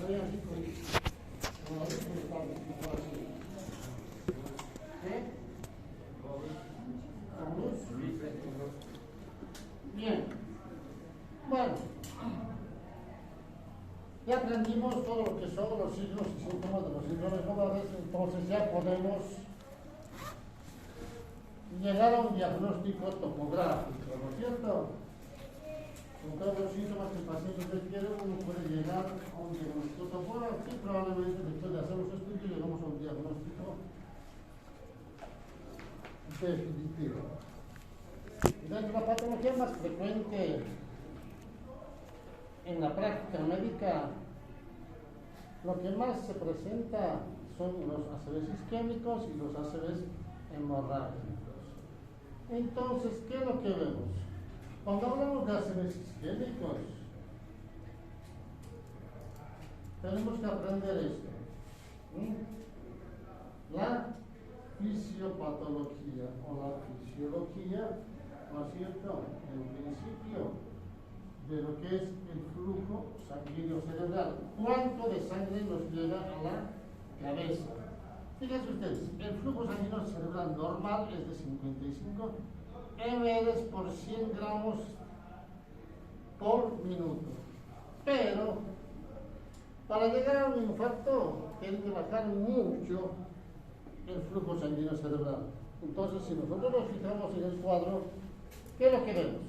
bien así con la luz que está así. ¿Eh? ¿Con luz? Bien. Bueno. Ya aprendimos todo lo que son los signos y síntomas de los síndromes nodales, entonces ya podemos llegar a un diagnóstico topográfico, ¿no es cierto? Con todos los síntomas que el paciente requiere, uno puede llegar a un diagnóstico topográfico y probablemente después de hacer los estudios llegamos a un diagnóstico definitivo. Dentro de la patología más frecuente en la práctica médica, lo que más se presenta son los ACVs isquémicos y los ACVs hemorrágicos. Entonces, ¿qué es lo que vemos? Cuando hablamos de ACVs isquémicos, tenemos que aprender esto. La fisiopatología o la fisiología, ¿no es cierto? En principio, de lo que es el flujo sanguíneo cerebral. ¿Cuánto de sangre nos llega a la cabeza? Fíjense ustedes, el flujo sanguíneo cerebral normal es de 55 ml por 100 gramos por minuto. Pero para llegar a un infarto tiene que bajar mucho el flujo sanguíneo cerebral. Entonces, si nosotros nos fijamos en el cuadro, ¿qué es lo que vemos?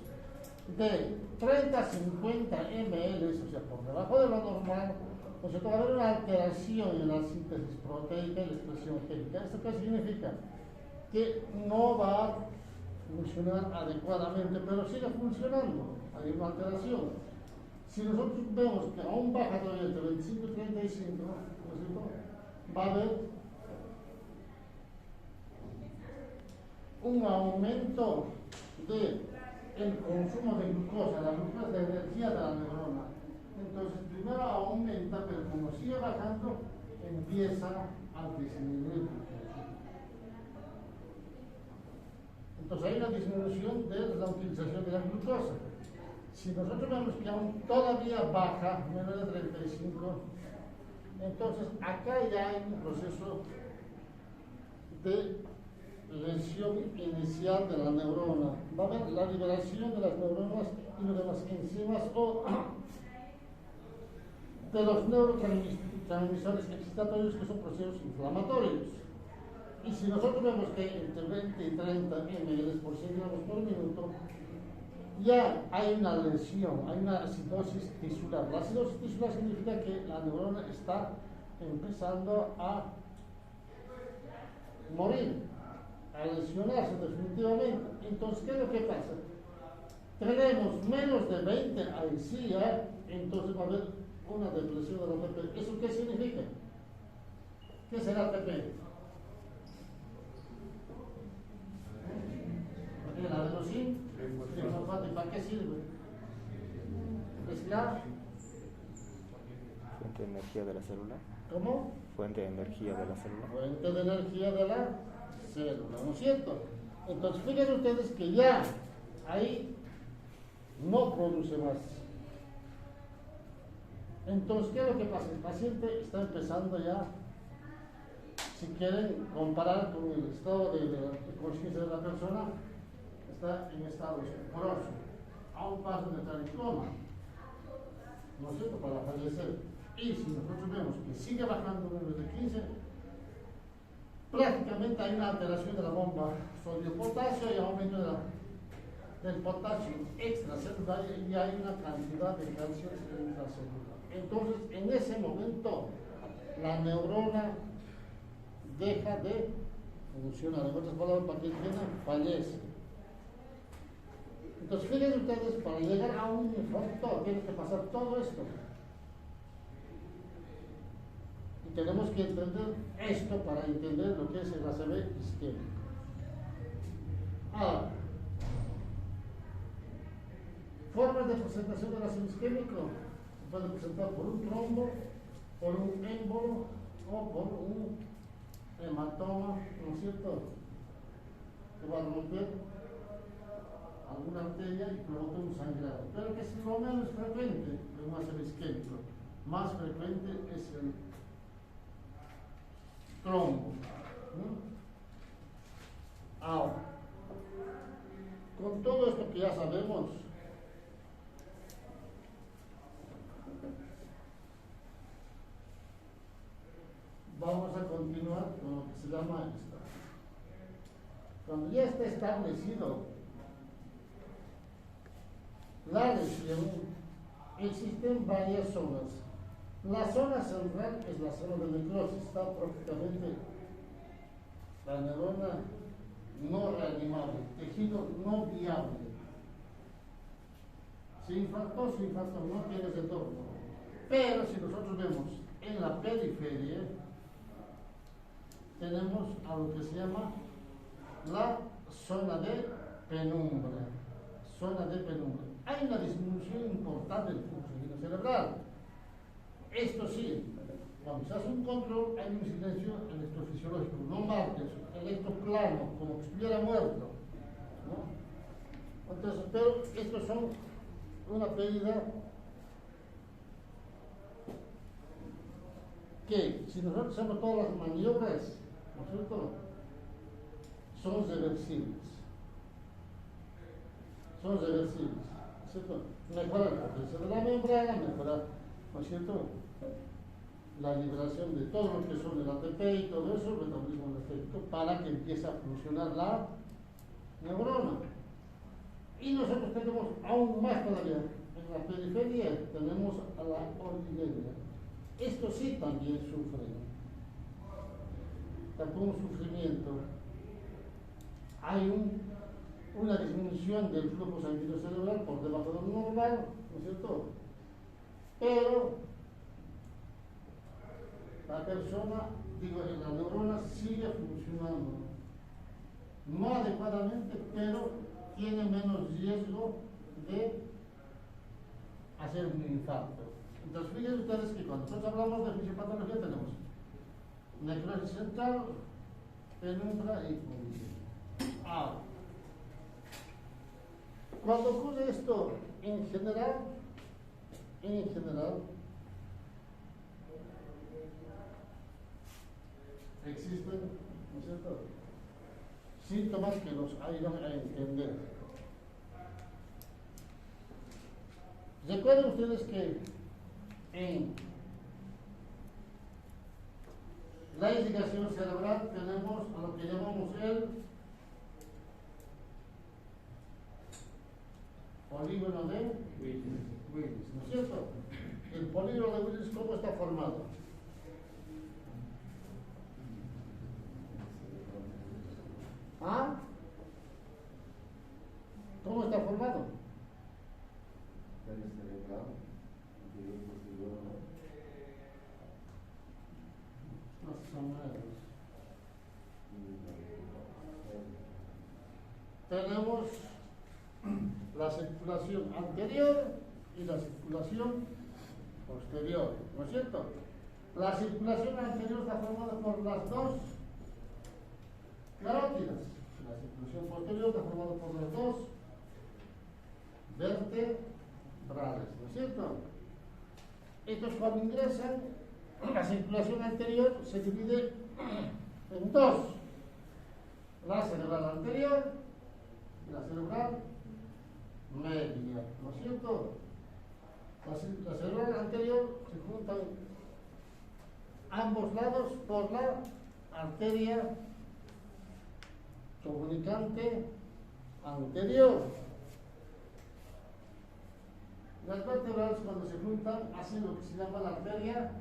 De 30 a 50 ml, o sea, por debajo de lo normal, pues va a haber una alteración en la síntesis proteica y la expresión química. ¿Esto qué significa? Que no va a funcionar adecuadamente, pero sigue funcionando, hay una alteración. Si nosotros vemos que aún baja todavía entre 25 y 35, va a haber un aumento de el consumo de glucosa, la glucosa es la energía de la neurona. Entonces primero aumenta, pero como sigue bajando, empieza a disminuir. Entonces hay una disminución de la utilización de la glucosa. Si nosotros vemos que aún todavía baja, menos de 35, entonces acá ya hay un proceso de lesión inicial de la neurona. Va a haber la liberación de las neuronas y de las enzimas o de los neurotransmisores excitatorios, que son procesos inflamatorios. Y si nosotros vemos que entre 20 y 30 ml por 100 gramos por minuto, ya hay una lesión, hay una acidosis tisular. La acidosis tisular significa que la neurona está empezando a morir, a lesionarse definitivamente. Entonces, ¿qué es lo que pasa? Tenemos menos de 20 ahí ya, entonces va a haber una depresión de la ATP. ¿Eso qué significa? ¿Qué será ATP? ¿La adenosina? ¿Para qué sirve? Es la fuente de energía de la célula. ¿Cómo? Fuente de energía de la célula. Fuente de energía de la célula, ¿no es cierto? Entonces, fíjense ustedes que ya ahí no produce más. Entonces, ¿qué es lo que pasa? El paciente está empezando ya, si quieren comparar con el estado de conciencia de la persona, está en estado estuporoso, a un paso de entrar en coma, ¿no es cierto?, para fallecer. Y si nosotros vemos que sigue bajando menos de 15, prácticamente hay una alteración de la bomba sodio-potasio y aumento del potasio extracelular y hay una cantidad de calcio intracelular. Entonces, en ese momento, la neurona deja de funcionar. En otras palabras, para que entiendan, fallece. Entonces, fíjense ustedes, para llegar a un infarto tiene que pasar todo esto. Y tenemos que entender esto para entender lo que es el ACV isquémico. Ahora, formas de presentación del ACV isquémico se puede presentar por un trombo, por un émbolo o por un hematoma, ¿no es cierto?, que va a romper alguna arteria y provoca un sangrado, pero que es lo menos frecuente de un ACV isquémico. más frecuente es el trombo, ¿no? Ahora, con todo esto que ya sabemos, vamos a continuar con lo que se llama esta. Cuando ya está establecido la lesión, existen varias zonas. La zona central es la zona de necrosis, está prácticamente la neurona no reanimable, tejido no viable. Se infartó, no tiene retorno. Pero si nosotros vemos en la periferia, tenemos a lo que se llama la zona de penumbra. Zona de penumbra. Hay una disminución importante del flujo sanguíneo cerebral. Esto sí, cuando se hace un control hay un silencio electrofisiológico, no marques, electroplano, como que estuviera muerto, ¿no? Entonces, pero estos son una pérdida que, si nosotros hacemos todas las maniobras, ¿no es cierto?, son reversibles. Son reversibles, ¿no es cierto? Mejora la potencia de la membrana, mejora, ¿no es cierto?, la liberación de todo lo que son el ATP y todo eso, el metabolismo energético, para que empiece a funcionar la neurona. Y nosotros tenemos aún más todavía. En la periferia tenemos a la origenia. Esto sí también sufren. Tampoco un sufrimiento. Hay una disminución del flujo sanguíneo cerebral por debajo de lo normal, ¿no es cierto? Pero la persona, la neurona sigue funcionando, no adecuadamente, pero tiene menos riesgo de hacer un infarto. Entonces, fíjense ustedes que cuando nosotros hablamos de fisiopatología tenemos necrosis central, penumbra y condición. Ahora, cuando ocurre esto en general, existen, ¿no es cierto?, síntomas que nos ayudan a entender. Recuerden ustedes que en la irrigación cerebral tenemos a lo que llamamos el polígono de Willis, ¿no es cierto? El polígono de Willis, ¿cómo está formado? ¿Ah? ¿Cómo está formado? Más o menos. Tenemos la circulación anterior y la circulación posterior, ¿no es cierto? La circulación anterior está formada por las dos carótidas. La circulación posterior está formada por las dos vertebrales, ¿no es cierto? Estos cuando ingresan, la circulación anterior se divide en dos: la cerebral anterior y la cerebral media, ¿no es cierto? La cerebral anterior se juntan ambos lados por la arteria comunicante anterior. Las vertebrales, cuando se juntan, hacen lo que se llama la arteria.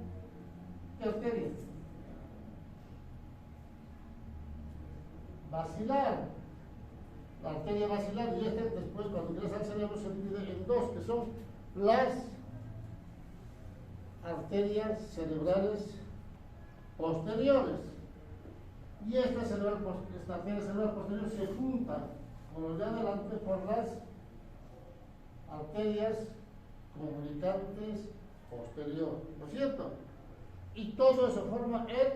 ¿Qué arteria? Basilar. La arteria basilar, y después, cuando ingresa al cerebro, se divide en dos, que son las arterias cerebrales posteriores. Y esta arteria cerebral posterior se junta con los de adelante por las arterias comunicantes posterior, ¿no es cierto? Y todo eso forma el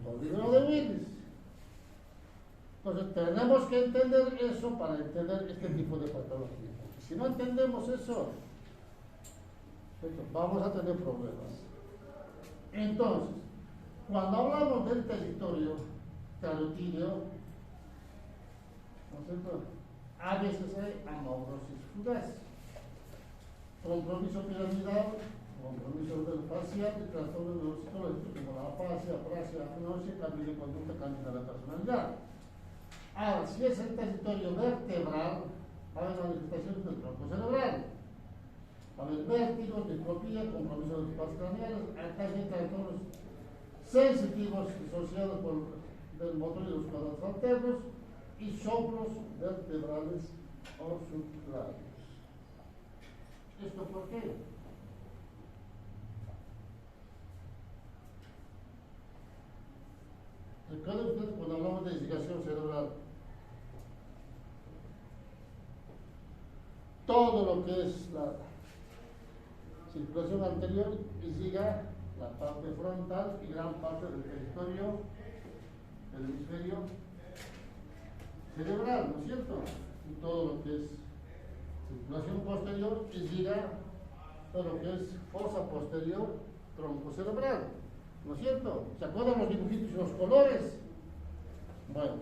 polígono de Willis. Entonces tenemos que entender eso para entender este tipo de patología. Porque si no entendemos eso, Entonces, vamos a tener problemas. Entonces, cuando hablamos del territorio carotídeo, ¿no es cierto? A veces hay amaurosis fugaz, compromiso piramidal, compromiso del facial y trastorno neuropsicológico como la afasia, aprasia, agnosia, cambio de conducta, cambio de la personalidad. Ahora, si es el territorio vertebral, va a haber manifestaciones del tronco cerebral. Va a haber vértigo, diplopía, compromiso de los espacios craneales, ataque de trastornos sensitivos disociados del motor y los cuadrados alternos y soplos vertebrales o subclávios. ¿Esto por qué? Recuerden ustedes cuando hablamos de irrigación cerebral, todo lo que es la circulación anterior irriga la parte frontal y gran parte del territorio del hemisferio cerebral, ¿no es cierto? Y todo lo que es circulación posterior irriga todo lo que es fosa posterior, tronco cerebral, ¿no es cierto? ¿Se acuerdan los dibujitos y los colores? Bueno,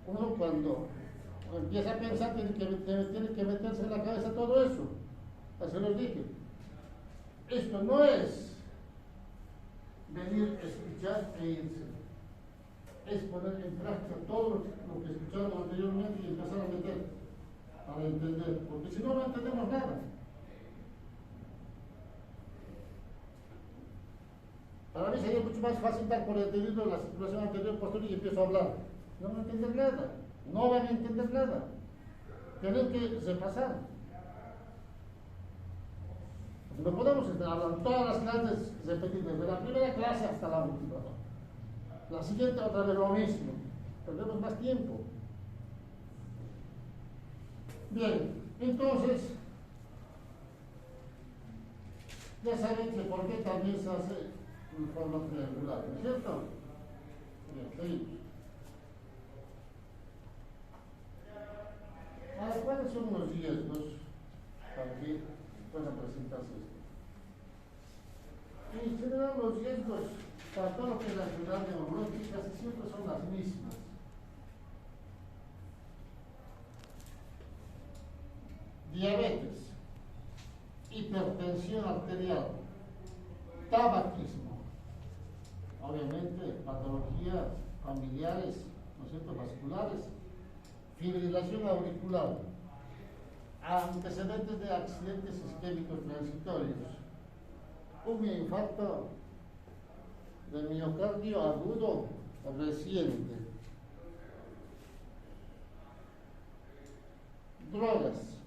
uno cuando empieza a pensar tiene que meterse en la cabeza todo eso. Así los dije. Esto no es venir, escuchar e irse. Es poner en práctica todo lo que escucharon anteriormente y empezar a meter, para entender. Porque si no, no entendemos nada. Para mí sería mucho más fácil dar por entendido la circulación anterior, posterior y empiezo a hablar. No van a entender nada. No van a entender nada. Tienen que repasar. No podemos hablar todas las clases repetir desde la primera clase hasta la última. La siguiente otra vez lo mismo. Perdemos más tiempo. Bien, entonces, ya saben que por qué también se hace en forma triangular, ¿no es cierto? Bien, seguimos. Ahora, ¿cuáles son los riesgos para que puedan presentarse esto? En general, los riesgos para todo lo que es la enfermedad neurológica casi siempre son las mismas. Diabetes, hipertensión arterial, tabaquismo, obviamente patologías familiares, ¿no es cierto?, vasculares, fibrilación auricular, antecedentes de accidentes isquémicos transitorios, un infarto de miocardio agudo reciente, drogas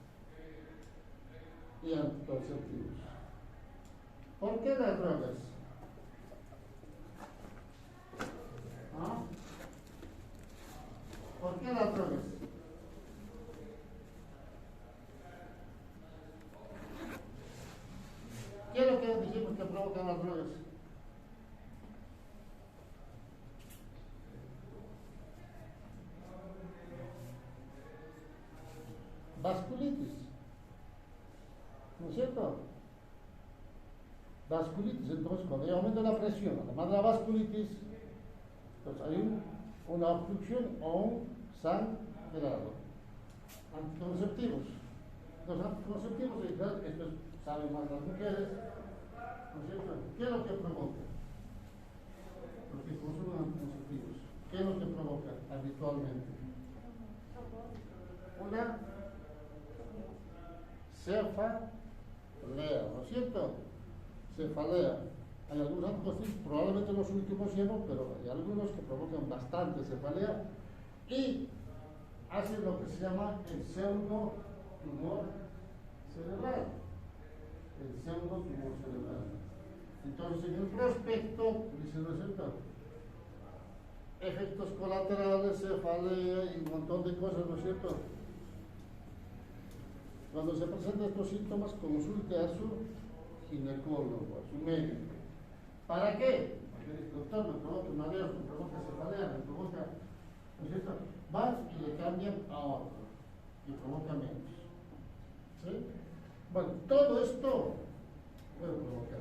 y anticonceptivos. ¿Por qué las drogas? ¿Ah? ¿Por qué las drogas? ¿Qué es lo que dijimos que provocan las drogas? Vasculitis, ¿no es cierto? Vasculitis, entonces cuando hay aumento de la presión, además de la vasculitis, entonces hay una obstrucción o un sangrado. Anticonceptivos. Los anticonceptivos, esto saben más las mujeres, ¿no es cierto? ¿Qué es lo que provoca? Los que consumen anticonceptivos. ¿Qué es lo que provoca habitualmente? Una cefalea, ¿no es cierto? Cefalea. Hay algunos anticonceptivos, probablemente los últimos llevan, pero hay algunos que provocan bastante cefalea y hacen lo que se llama el pseudo tumor cerebral. El pseudo tumor cerebral. Entonces, en el prospecto, dice, ¿no es cierto?, efectos colaterales, cefalea y un montón de cosas, ¿no es cierto? Cuando se presentan estos síntomas, consulte a su ginecólogo, a su médico. ¿Para qué? Porque el doctor me provoca mareos, me provoca cefalea, me provoca, ¿no es cierto? Van y le cambian a otro y provoca menos. ¿Sí? Bueno, todo esto puede provocar.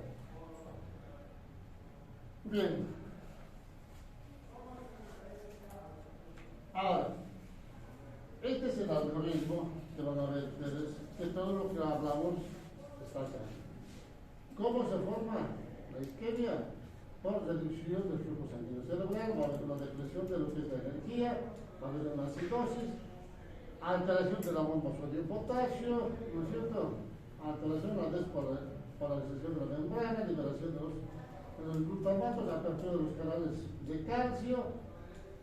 Bien. Ahora, este es el algoritmo que van a ver ustedes, que todo lo que hablamos está acá. ¿Cómo se forma la isquemia? Por reducción del flujo sanguíneo cerebral, va a haber una depresión de lo que es la energía, va a haber una acidosis, alteración de la bomba sodio-potasio, ¿no es cierto? Alteración a la despolarización de la membrana, liberación de los glutamatos, apertura de los canales de calcio,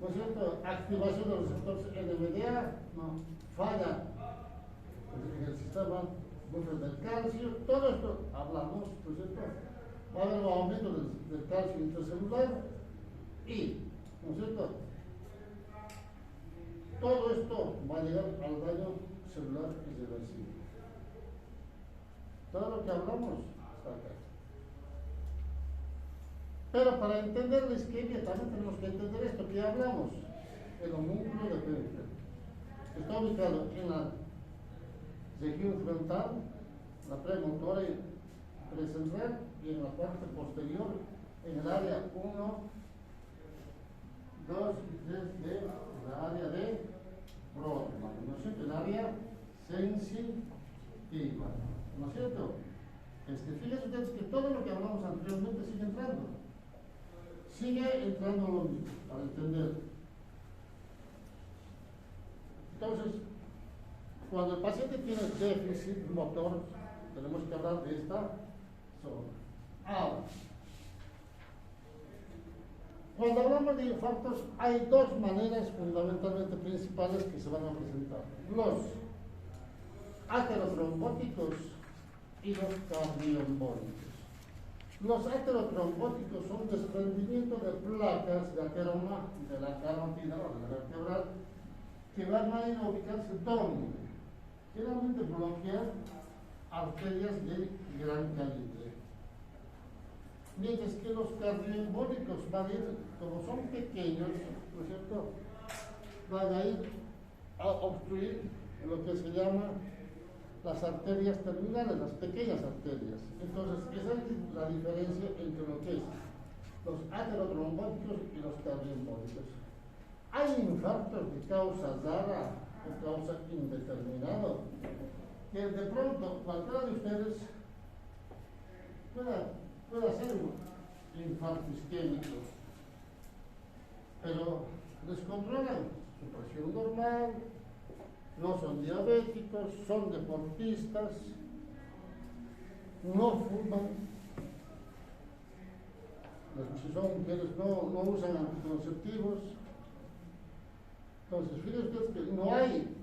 ¿no es cierto? Activación de los receptores NMDA, no, falla en el sistema buffer del calcio, todo esto hablamos, ¿no es cierto? Va a haber un aumento del calcio intracelular y, ¿no es cierto? Todo esto va a llegar al daño celular irreversible. Todo lo que hablamos está acá. Pero para entender la isquemia también tenemos que entender esto que ya hablamos, el homúnculo de Pericles. Está ubicado en la región frontal, la premotora y precentral, y en la parte posterior, en el área 1, 2 y 3 de la área de Brodmann, ¿no es cierto? El área sensitiva, ¿no es cierto? Fíjense ustedes que todo lo que hablamos anteriormente sigue entrando. Sigue entrando lo mismo, para entender. Entonces, cuando el paciente tiene déficit motor, tenemos que hablar de esta zona. Ahora, cuando hablamos de infartos, hay dos maneras fundamentalmente principales que se van a presentar: los aterotrombóticos y los cardioembólicos. Los aterotrombóticos son desprendimiento de placas de ateroma de la carótida o de la vertebral que van a ir a ubicarse donde generalmente bloquean arterias de gran calibre. Mientras que los cardioembólicos van a ir, como son pequeños, ¿no es cierto?, van a ir a obstruir lo que se llama las arterias terminales, las pequeñas arterias. Entonces, esa es la diferencia entre lo que es los aterotrombóticos y los cardioembólicos. Hay infartos de causa rara o causa indeterminada, que de pronto cualquiera de ustedes pueda hacer un infarto isquémico, pero descontrolan su presión normal, no son diabéticos, son deportistas, no fuman, si son mujeres no usan anticonceptivos. Entonces, fíjense ustedes que no hay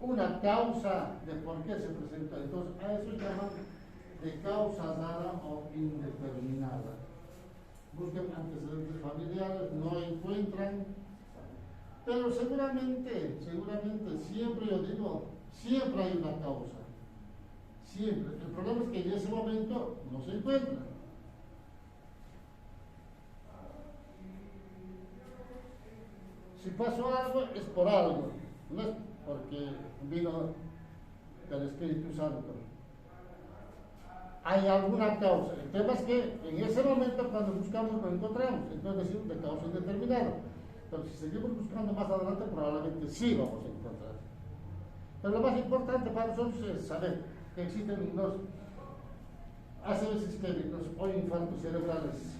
una causa de por qué se presenta. Entonces, a eso llaman de causa rara o indeterminada. Busquen antecedentes familiares, no encuentran, pero seguramente, siempre yo digo, siempre hay una causa. Siempre. El problema es que en ese momento no se encuentra. Si pasó algo, es por algo, no es porque vino del Espíritu Santo. Hay alguna causa. El tema es que en ese momento, cuando buscamos, no encontramos. Entonces decimos de causa indeterminada. Pero si seguimos buscando más adelante, probablemente sí vamos a encontrar. Pero lo más importante para nosotros es saber que existen los ACVs isquémicos o infartos cerebrales,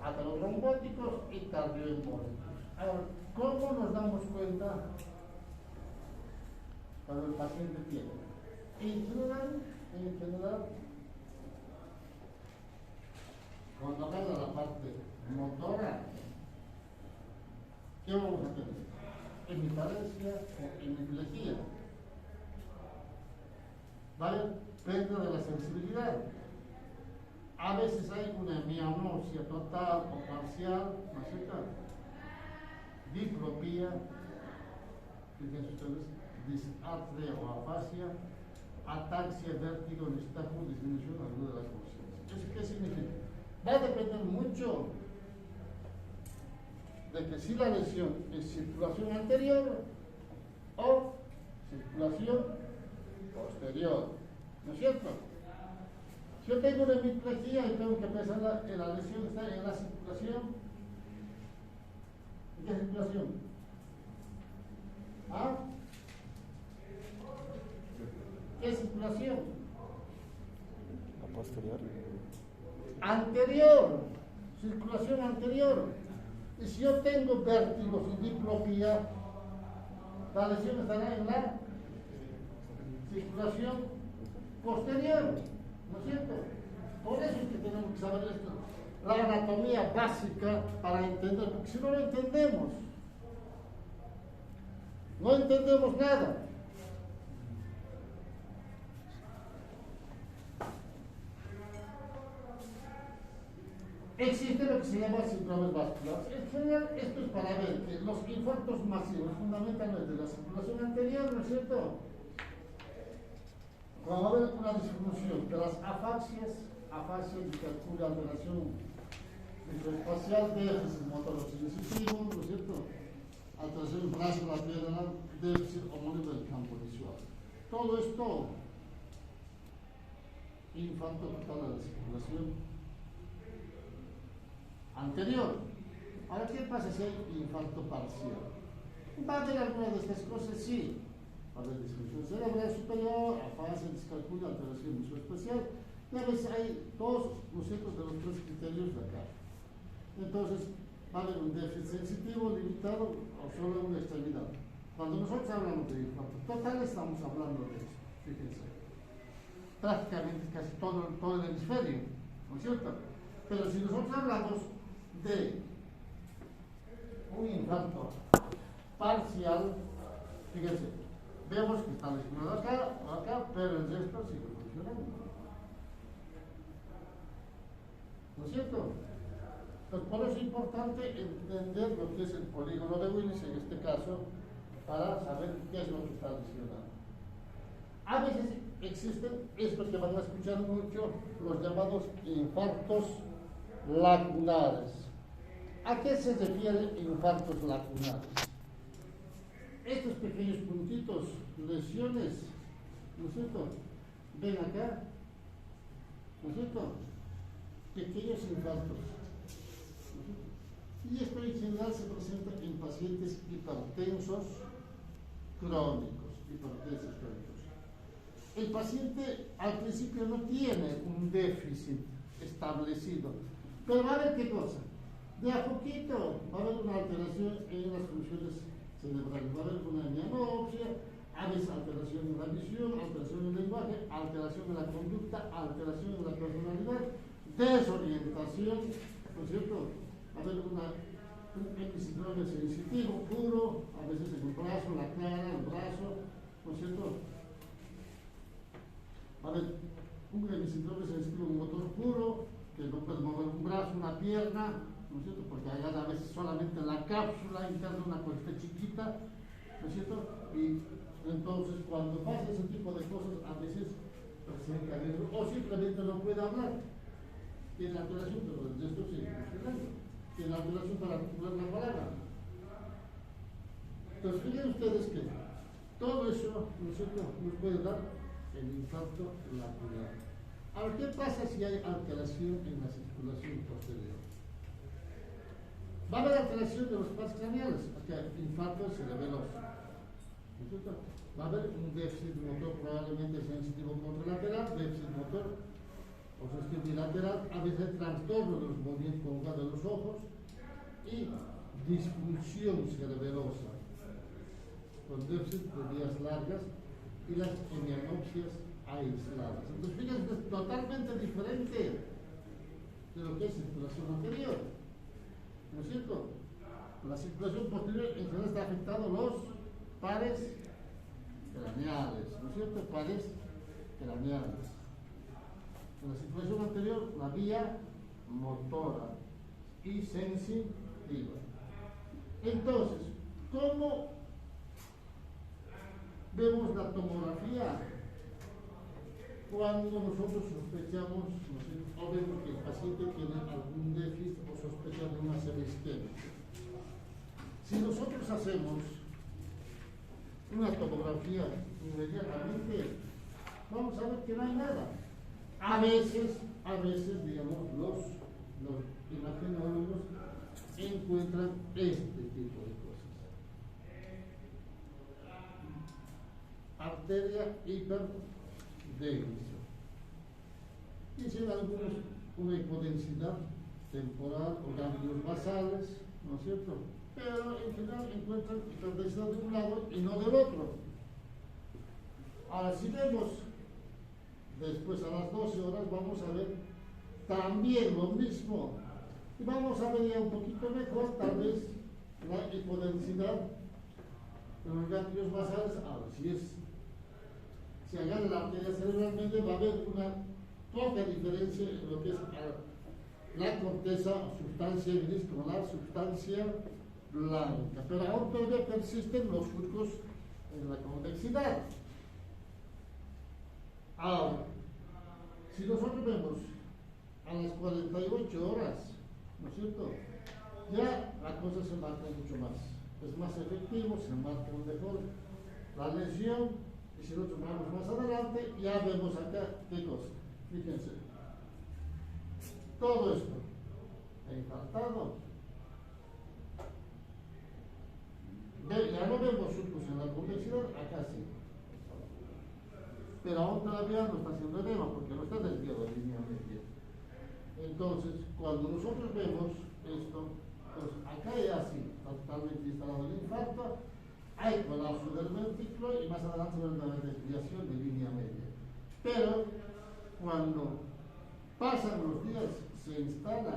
aterotrombóticos y cardioembólicos. Ahora, ¿cómo nos damos cuenta cuando el paciente tiene? En general, cuando hablamos de la parte motora, ¿qué vamos a tener? Hemipalesia o hemiplegia. Va a haber pérdida de la sensibilidad. A veces hay una mianosia total o parcial, ¿no es cierto? Diplopía, fíjense ustedes, disartria o afasia, ataxia, vértigo, nistagmo, disminución aguda de la conciencia. ¿Eso qué significa? Va a depender mucho de que si la lesión es circulación anterior o circulación posterior, ¿no es cierto? Si yo tengo una hemiplegia y tengo que pensar en la lesión está en la circulación. ¿En qué circulación? ¿Ah? ¿Qué circulación? La posterior. Anterior, circulación anterior. Y si yo tengo vértigos y diplopía, la lesión estará en la circulación posterior, ¿no es cierto? Por eso es que tenemos que saber esto, la anatomía básica para entender, porque si no lo entendemos, no entendemos nada. Existe lo que se llama síndromes vasculares. En general, esto es para ver que los infartos masivos, fundamentalmente la circulación anterior, ¿no es cierto? Cuando va a haber una disminución de las afaxias discalculia, alteración microespacial, déficit motor sensitivo, ¿no es cierto? Alteración del brazo, la pierna, déficit homónimo del campo visual. Todo esto, infarto total de la circulación anterior. Ahora, ¿qué pasa si hay infarto parcial? ¿Va a haber alguna de estas cosas? Sí. Va a haber disfunción cerebral superior, afasia, discalculia, alteración visoespacial. Y a veces hay todos los centros de los tres criterios de acá. Entonces, va a haber un déficit sensitivo limitado o solo una extremidad. Cuando nosotros hablamos de infarto total, estamos hablando de eso. Fíjense. Prácticamente casi todo el hemisferio, ¿no es cierto? Pero si nosotros hablamos de un infarto parcial, fíjense, vemos que está lesionado acá, pero el resto sigue funcionando. ¿No es cierto? Entonces, por eso es importante entender lo que es el polígono de Willis en este caso, para saber qué es lo que está lesionado. A veces existen esto que van a escuchar mucho, los llamados infartos lacunares. ¿A qué se refieren infartos lacunares? Estos pequeños puntitos, lesiones, ¿no es cierto? Ven acá, ¿no es cierto? Pequeños infartos. ¿No es cierto? Y esto en general se presenta en pacientes hipertensos crónicos, El paciente al principio no tiene un déficit establecido, pero va a haber qué cosa. De a poquito va a haber una alteración en las funciones cerebrales, va a haber una mianopsia, a veces alteración en la visión, alteración en el lenguaje, alteración en la conducta, alteración en la personalidad, desorientación, ¿no es cierto? Va a haber un episindrome sensitivo puro, a veces en el brazo, la cara, el brazo, ¿no es cierto? Va a haber un episindrome sensitivo motor puro, que no puede mover un brazo, una pierna, ¿no es cierto? Porque allá a veces solamente la cápsula interna, una cosita chiquita, ¿no es cierto? Y entonces cuando pasa ese tipo de cosas, a veces presenta riesgo, o simplemente no puede hablar. Tiene alteración, pero el resto sigue funcionando. Tiene alteración para articular la palabra. Entonces, fíjense ustedes que todo eso, ¿no es cierto?, nos puede dar el infarto lacunar. Ahora, ¿qué pasa si hay alteración en la circulación posterior? Va a haber alteración de los pares craneales, porque hay infarto cerebeloso. ¿No es cierto? Va a haber un déficit motor probablemente sensitivo contralateral, déficit motor o sensitivo bilateral, a veces trastorno de los movimientos conjugados de los ojos y disfunción cerebelosa, con déficit de vías largas y las hemianopsias aisladas. Entonces, fíjense, es totalmente diferente de lo que es circulación anterior. ¿No es cierto? La circulación posterior en general está afectando los pares craneales, ¿no es cierto? Pares craneales. En la circulación anterior, la vía motora y sensitiva. Entonces, ¿cómo vemos la tomografía? Cuando nosotros sospechamos, ¿no es cierto?, o vemos que el paciente tiene algún déficit o sospecha de una serie isquémica. Si nosotros hacemos una tomografía inmediatamente, vamos a ver que no hay nada. A veces, digamos, los imagenólogos encuentran este tipo de cosas. Arteria hiperdensa. Dicen algunos una hipodensidad temporal o ganglios basales, ¿no es cierto? Pero en general encuentran hiperdensidad de un lado y no del otro. Ahora, si vemos después a las 12 horas, vamos a ver también lo mismo. Y vamos a ver ya un poquito mejor, tal vez, la hipodensidad de los ganglios basales. Ahora, si agarra la arteria cerebral media, va a haber una poca diferencia en lo que es la corteza, sustancia gris con la sustancia blanca. Pero aún todavía persisten los surcos en la convexidad. Ahora, si nosotros vemos a las 48 horas, ¿no es cierto? Ya la cosa se marca mucho más. Es más efectivo, se marca mejor la lesión. Y si nosotros vamos más adelante, ya vemos acá qué cosa. Fíjense. Todo esto infartado. Ya no vemos surcos en la convexidad, acá sí. Pero aún todavía no está haciendo edema porque no está desviado de línea media. Entonces, cuando nosotros vemos esto, pues acá ya sí, está totalmente instalado el infarto, hay colapso del ventrículo y más adelante va a haber una desviación de línea media. Pero cuando pasan los días, se instala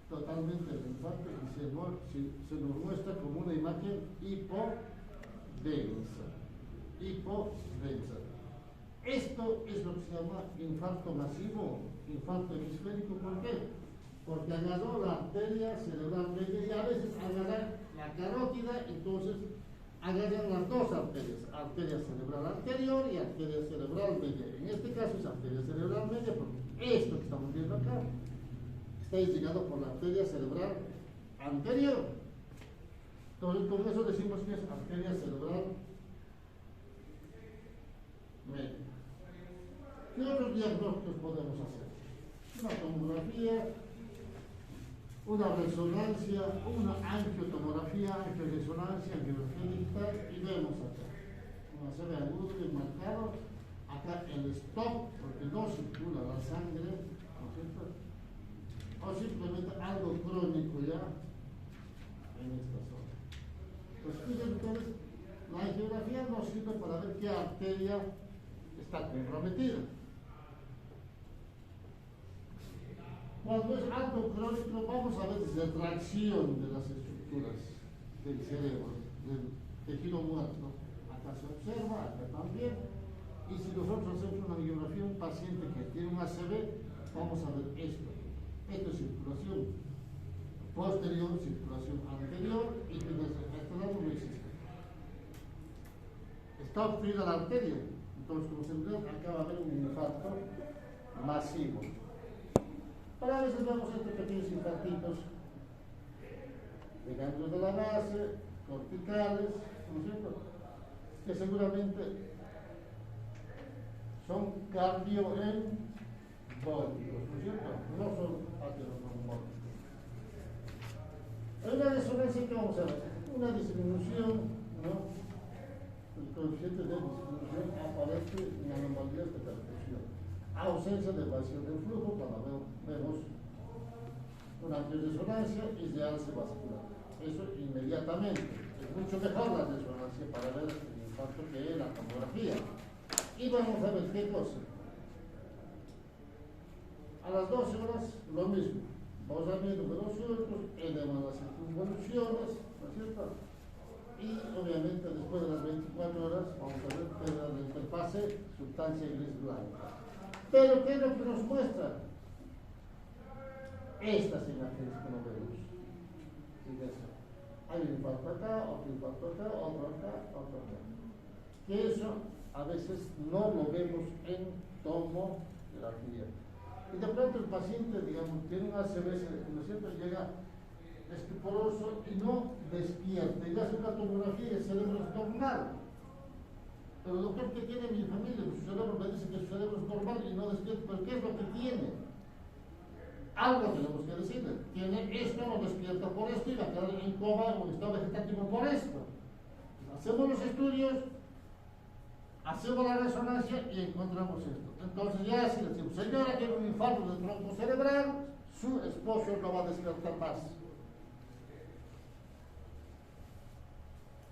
totalmente el infarto y se nos muestra como una imagen hipodensa. Esto es lo que se llama infarto masivo, infarto hemisférico. ¿Por qué? Porque agarró la arteria cerebral media y a veces agarra la carótida, entonces agarran las dos arterias, arteria cerebral anterior y arteria cerebral media. En este caso es arteria cerebral media porque esto que estamos viendo acá está indicado por la arteria cerebral anterior. Entonces con eso decimos que es arteria cerebral media. ¿Qué otros diagnósticos podemos hacer? Una tomografía, una resonancia, una angiotomografía, angioresonancia, angiografía digital y vemos acá. Una se ve agudo y marcado, acá el stop, porque no circula la sangre, ¿no es cierto? O simplemente algo crónico ya en esta zona. Pues fíjense ustedes, la angiografía nos sirve para ver qué arteria está comprometida. Cuando es algo crónico, vamos a ver retracción de las estructuras del cerebro, del tejido muerto. Acá se observa, acá también. Y si nosotros hacemos una angiografía a un paciente que tiene un ACV, vamos a ver esto. Esto es circulación posterior, circulación anterior, y fíjense, a este lado no existe. Está obstruida la arteria, entonces como se ve, acá va a haber un infarto masivo. Pero a veces vemos estos pequeños infartitos de ganglios de la base, corticales, ¿no es cierto? Que seguramente son cardioembólicos, ¿no es cierto? No son aterotrombólicos. En la resonancia, ¿qué vamos a ver? Una disminución, ¿no? El coeficiente de disminución aparece en anomalías de percusión. Ausencia de vacío del flujo cuando vemos una angioresonancia y seance vascular. Eso inmediatamente. Es mucho mejor la resonancia para ver el infarto que la tomografía. Y vamos a ver qué cosa. A las 12 horas, lo mismo. Posamiento de los surcos, edema de las circunvoluciones, ¿no es cierto? Y obviamente después de las 24 horas, vamos a ver pérdida de interfase, sustancia gris blanca. Pero ¿qué es lo que nos muestra? Estas imágenes que no vemos. Fíjense. Hay un infarto acá, otro infarto acá, otro acá, otro acá. Que eso a veces no lo vemos en tomografía. Y de pronto el paciente, digamos, tiene una ACV, ¿no es cierto? Llega estuporoso y no despierta. Y le hace una tomografía y el cerebro es normal. Pero el doctor que tiene mi familia, su cerebro me dice que su cerebro es normal y no despierta. ¿Pero qué es lo que tiene? Algo tenemos que decirle. Tiene esto, no despierta por esto y va a quedar en coma o en estado vegetativo por esto. Hacemos los estudios, hacemos la resonancia y encontramos esto. Entonces ya si le decimos, señora, tiene un infarto del tronco cerebral, su esposo no va a despertar más.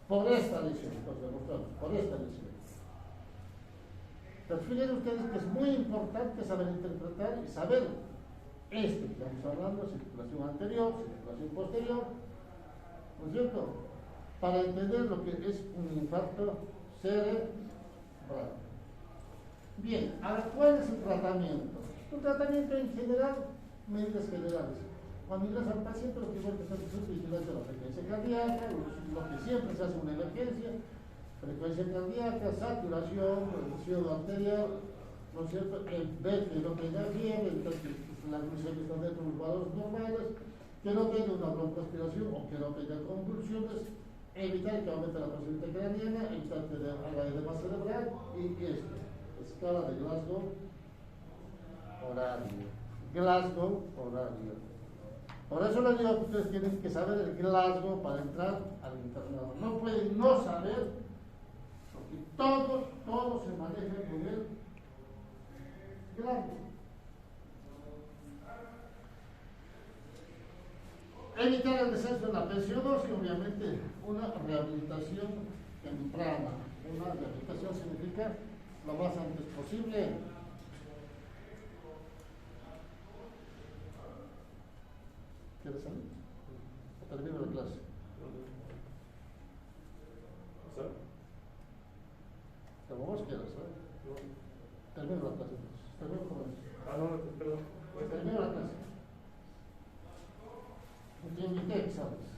Por esta lesión, por esta lesión. Pero fíjense ustedes que es muy importante saber interpretar y saber esto que estamos hablando, circulación anterior, circulación posterior, ¿no es cierto? Para entender lo que es un infarto cerebral. Bien, ahora, ¿cuál es el tratamiento? Un tratamiento en general, medidas generales. Cuando ingresan al paciente, lo primero que se hace es vigilancia de la frecuencia cardíaca, lo que siempre se hace en una emergencia, frecuencia cardíaca, saturación, presión arterial, ¿no es cierto? Ver que no tenga fiebre, que la glucemia está dentro de los valores normales, que no tenga una broncoaspiración o que no tenga convulsiones, evitar que aumente la presión intracraniana, evitar que haga edema cerebral y esto, escala de Glasgow horario. Glasgow horario. Por eso les digo que ustedes tienen que saber el Glasgow para entrar al internado. No pueden no saber, porque todo se maneja con el Glasgow. Evitar el descenso de la presión y obviamente una rehabilitación temprana. Una rehabilitación significa lo más antes posible. ¿Quieres salir? ¿O termino la clase? Como vos quieras, termino la clase. Termino con eso. perdón. Termino la clase. Te invité, ¿sabes?